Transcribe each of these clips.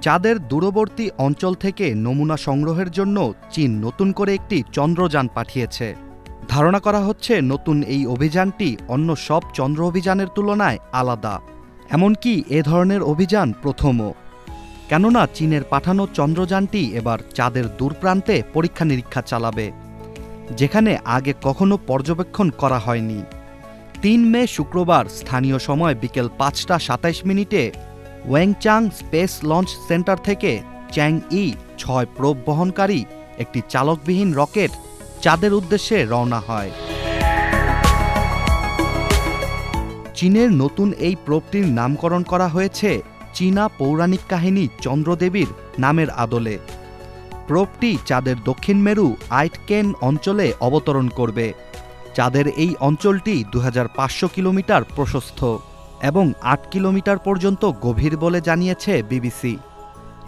চাঁদের দূরবর্তী অঞ্চল থেকে নমুনা সংগ্রহের জন্য চীন নতুন করে একটি চন্দ্রযান পাঠিয়েছে। ধারণা করা হচ্ছে নতুন এই অভিযানটি অন্য সব চন্দ্র অভিযানের তুলনায় আলাদা, এমনকি এ ধরনের অভিযান প্রথমও। কেননা চীনের পাঠানো চন্দ্রযানটি এবার চাঁদের দূরপ্রান্তে পরীক্ষা নিরীক্ষা চালাবে, যেখানে আগে কখনো পর্যবেক্ষণ করা হয়নি। ৩ মে শুক্রবার স্থানীয় সময় বিকেল ৫টা ২৭ মিনিটে ওয়েংচাং স্পেস লঞ্চ সেন্টার থেকে চ্যাংই ৬ প্রোব বহনকারী একটি চালকবিহীন রকেট চাঁদের উদ্দেশ্যে রওনা হয়। চীনের নতুন এই প্রোবটির নামকরণ করা হয়েছে চীনা পৌরাণিক কাহিনী চন্দ্রদেবীর নামের আদলে। প্রোবটি চাঁদের দক্ষিণ মেরু আইটকেন অঞ্চলে অবতরণ করবে। চাঁদের এই অঞ্চলটি ২৫০০ কিলোমিটার প্রশস্ত এবং ৮ কিলোমিটার পর্যন্ত গভীর বলে জানিয়েছে বিবিসি।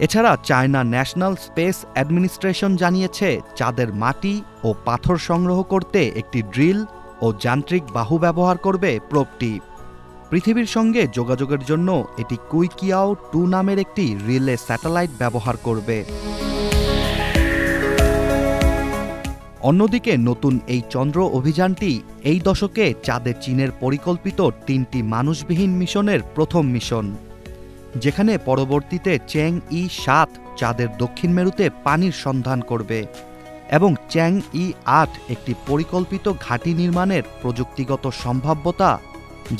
এছাড়া চায়না ন্যাশনাল স্পেস অ্যাডমিনিস্ট্রেশন জানিয়েছে চাঁদের মাটি ও পাথর সংগ্রহ করতে একটি ড্রিল ও যান্ত্রিক বাহু ব্যবহার করবে প্রোবটি। পৃথিবীর সঙ্গে যোগাযোগের জন্য এটি কুইকিয়াও 2 নামের একটি রিলে স্যাটেলাইট ব্যবহার করবে। অন্যদিকে নতুন এই চন্দ্র অভিযানটি এই দশকে চাঁদে চীনের পরিকল্পিত ৩টি মানুষবিহীন মিশনের প্রথম মিশন, যেখানে পরবর্তীতে চ্যাংই ৭ চাঁদের দক্ষিণ মেরুতে পানির সন্ধান করবে এবং চ্যাংই ৮ একটি পরিকল্পিত ঘাঁটি নির্মাণের প্রযুক্তিগত সম্ভাব্যতা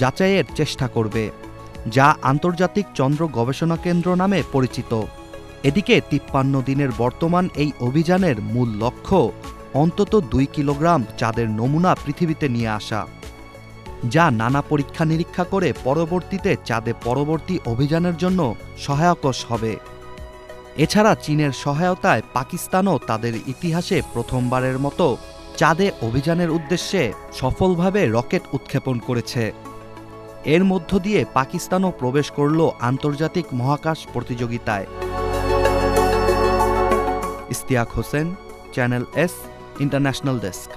যাচাইয়ের চেষ্টা করবে, যা আন্তর্জাতিক চন্দ্র গবেষণা কেন্দ্র নামে পরিচিত। এদিকে ৫৩ দিনের বর্তমান এই অভিযানের মূল লক্ষ্য অন্তত ২ কিলোগ্রাম চাঁদের নমুনা পৃথিবীতে নিয়ে আসা, যা নানা পরীক্ষা নিরীক্ষা করে পরবর্তীতে চাঁদে পরবর্তী অভিযানের জন্য সহায়ক হবে। এছাড়া চীনের সহায়তায় পাকিস্তানও তাদের ইতিহাসে প্রথমবারের মতো চাঁদে অভিযানের উদ্দেশ্যে সফলভাবে রকেট উৎক্ষেপণ করেছে। এর মধ্য দিয়ে পাকিস্তানও প্রবেশ করল আন্তর্জাতিক মহাকাশ প্রতিযোগিতায়। Ishtiaq Hossain, channel S, international desk.